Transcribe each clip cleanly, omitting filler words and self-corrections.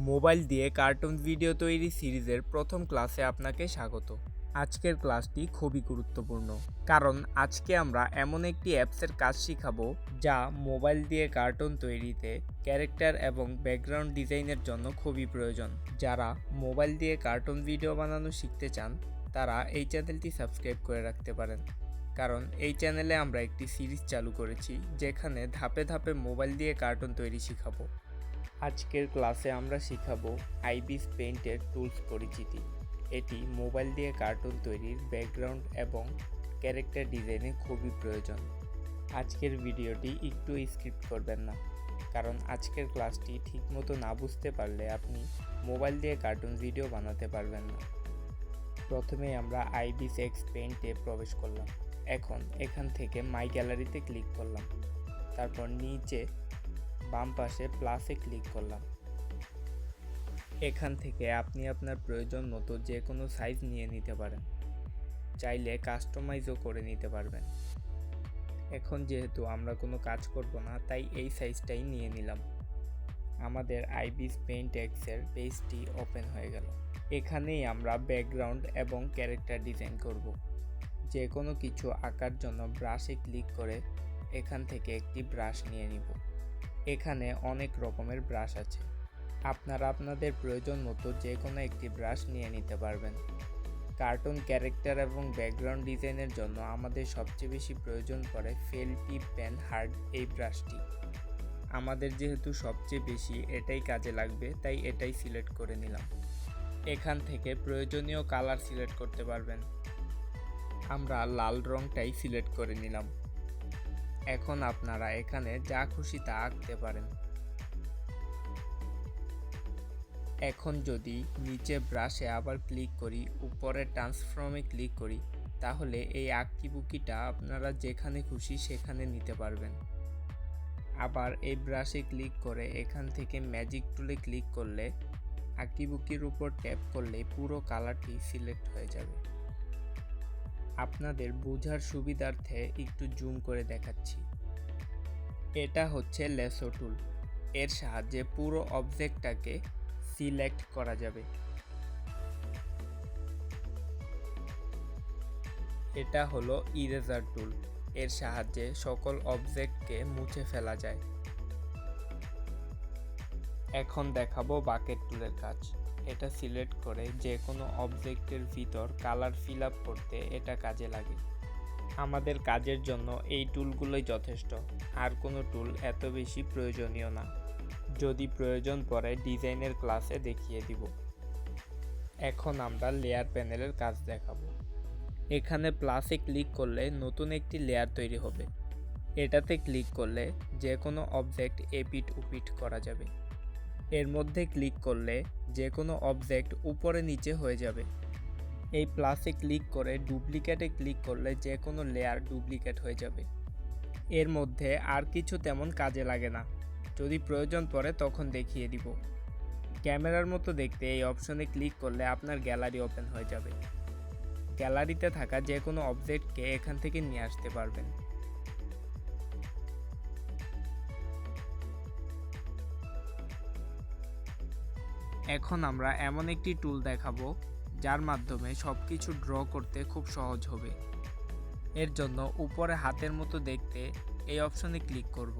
Mobile দিয়ে cartoon video তৈরি সিরিজের প্রথম ক্লাসে আপনাকে স্বাগত। আজকের ক্লাসটি খুবই গুরুত্বপূর্ণ, কারণ আজকে আমরা এমন একটি অ্যাপসের কাজ শিখাবো যা মোবাইল দিয়ে কার্টুন তৈরিতে ক্যারেক্টার এবং ব্যাকগ্রাউন্ড ডিজাইনের জন্য খুবই প্রয়োজন। যারা মোবাইল দিয়ে কার্টুন ভিডিও বানানো শিখতে চান তারা এই চ্যানেলটি সাবস্ক্রাইব করে রাখতে পারেন, কারণ এই চ্যানেলে আমরা একটি সিরিজ চালু করেছি যেখানে ধাপে ধাপে মোবাইল দিয়ে কার্টুন তৈরি শিখাবো। আজকের ক্লাসে আমরা শিখাবো আইবিস পেইন্টের টুলস পরিচিতি। এটি মোবাইল দিয়ে কার্টুন তৈরির ব্যাকগ্রাউন্ড এবং ক্যারেক্টার ডিজাইনে খুবই প্রয়োজন। আজকের ভিডিওটি একটু স্কিপ করবেন না, কারণ আজকের ক্লাসটি ঠিকমতো না বুঝতে পারলে আপনি মোবাইল দিয়ে কার্টুন ভিডিও বানাতে পারবেন না। প্রথমে আমরা আইবিস এক্স পেইন্টে প্রবেশ করলাম। এখন এখান থেকে মাই গ্যালারিতে ক্লিক করলাম, তারপর নিচে বাম পাশে প্লাসে ক্লিক করলাম। এখান থেকে আপনি আপনার প্রয়োজন মতো যে কোনো সাইজ নিয়ে নিতে পারেন, চাইলে কাস্টমাইজও করে নিতে পারবেন। এখন যেহেতু আমরা কোনো কাজ করব না, তাই এই সাইজটাই নিয়ে নিলাম। আমাদের আইবিস পেইন্ট এক্সের পেজটি ওপেন হয়ে গেল। এখানেই আমরা ব্যাকগ্রাউন্ড এবং ক্যারেক্টার ডিজাইন করব। যে কোনো কিছু আঁকার জন্য ব্রাশে ক্লিক করে এখান থেকে একটি ব্রাশ নিয়ে নিব। এখানে অনেক রকমের ব্রাশ আছে, আপনারা আপনাদের প্রয়োজন মতো যে কোনো একটি ব্রাশ নিয়ে নিতে পারবেন। কার্টুন ক্যারেক্টার এবং ব্যাকগ্রাউন্ড ডিজাইনের জন্য আমাদের সবচেয়ে বেশি প্রয়োজন পড়ে ফেল টিপ পেন হার্ড এই ব্রাশটি। আমাদের যেহেতু সবচেয়ে বেশি এটাই কাজে লাগবে, তাই এটাই সিলেক্ট করে নিলাম। এখান থেকে প্রয়োজনীয় কালার সিলেক্ট করতে পারবেন। আমরা লাল রংটাই সিলেক্ট করে নিলাম। এখন আপনারা এখানে যা খুশি তা আঁকতে পারেন। এখন যদি নিচে ব্রাশে আবার ক্লিক করি, উপরে ট্রান্সফর্মে ক্লিক করি, তাহলে এই আঁকিবুকিটা আপনারা যেখানে খুশি সেখানে নিতে পারবেন। আবার এই ব্রাশে ক্লিক করে এখান থেকে ম্যাজিক টুলে ক্লিক করলে আঁকিবুকির উপর ট্যাপ করলে পুরো কালারটি সিলেক্ট হয়ে যাবে। আপনাদের বোঝার সুবিধার্থে একটু জুম করে দেখাচ্ছি। এটা হচ্ছে লেসো টুল। এর সাহায্যে পুরো অবজেক্টটাকে সিলেক্ট করা যাবে। এটা হলো ইরেজার টুল। এর সাহায্যে সকল অবজেক্টকে মুছে ফেলা যায়। এখন দেখাবো বাকেট টুলের কাজ। এটা সিলেক্ট করে যে কোনো অবজেক্টের ভিতর কালার ফিল আপ করতে এটা কাজে লাগে। আমাদের কাজের জন্য এই টুলগুলোই যথেষ্ট, আর কোনো টুল এত বেশি প্রয়োজনীয় না। যদি প্রয়োজন পড়ে ডিজাইনের ক্লাসে দেখিয়ে দিব। এখন আমরা লেয়ার প্যানেলের কাজ দেখাবো। এখানে প্লাসে ক্লিক করলে নতুন একটি লেয়ার তৈরি হবে। এটাতে ক্লিক করলে যে কোনো অবজেক্ট এপিট ওপিট করা যাবে। এর মধ্যে ক্লিক করলে যে কোনো অবজেক্ট উপরে নিচে হয়ে যাবে। এই প্লাসে ক্লিক করে ডুপ্লিকেটে ক্লিক করলে যে কোনো লেয়ার ডুপ্লিকেট হয়ে যাবে। এর মধ্যে আর কিছু তেমন কাজে লাগে না, যদি প্রয়োজন পড়ে তখন দেখিয়ে দিব। ক্যামেরার মতো দেখতে এই অপশনে ক্লিক করলে আপনার গ্যালারি ওপেন হয়ে যাবে। গ্যালারিতে থাকা যে কোনো অবজেক্টকে এখান থেকে নিয়ে আসতে পারবেন। এখন আমরা এমন একটি টুল দেখাবো যার মাধ্যমে সবকিছু ড্র করতে খুব সহজ হবে। এর জন্য উপরে হাতের মতো দেখতে এই অপশনে ক্লিক করব।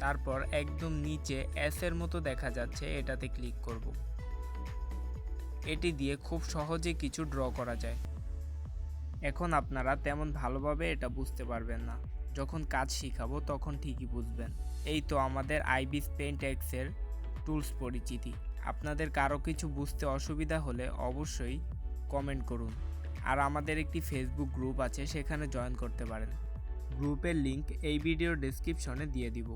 তারপর একদম নিচে এস এর মতো দেখা যাচ্ছে, এটাতে ক্লিক করব। এটি দিয়ে খুব সহজে কিছু ড্র করা যায়। এখন আপনারা তেমন ভালোভাবে এটা বুঝতে পারবেন না, যখন কাজ শিখাবো তখন ঠিকই বুঝবেন। এই তো আমাদের আইবিস পেইন্ট এক্সের টুলস পরিচিতি। আপনাদের কারো কিছু বুঝতে অসুবিধা হলে অবশ্যই কমেন্ট করুন। আর আমাদের একটি ফেসবুক গ্রুপ আছে, সেখানে জয়েন করতে পারেন। গ্রুপের লিংক এই ভিডিওর ডেসক্রিপশনে দিয়ে দিব।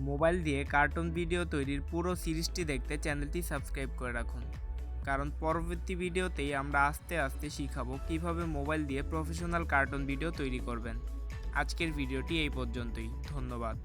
মোবাইল দিয়ে কার্টুন ভিডিও তৈরির পুরো সিরিজটি দেখতে চ্যানেলটি সাবস্ক্রাইব করে রাখুন, কারণ পরবর্তী ভিডিওতেই আমরা আস্তে আস্তে শিখাবো কিভাবে মোবাইল দিয়ে প্রফেশনাল কার্টুন ভিডিও তৈরি করবেন। আজকের ভিডিওটি এই পর্যন্তই। ধন্যবাদ।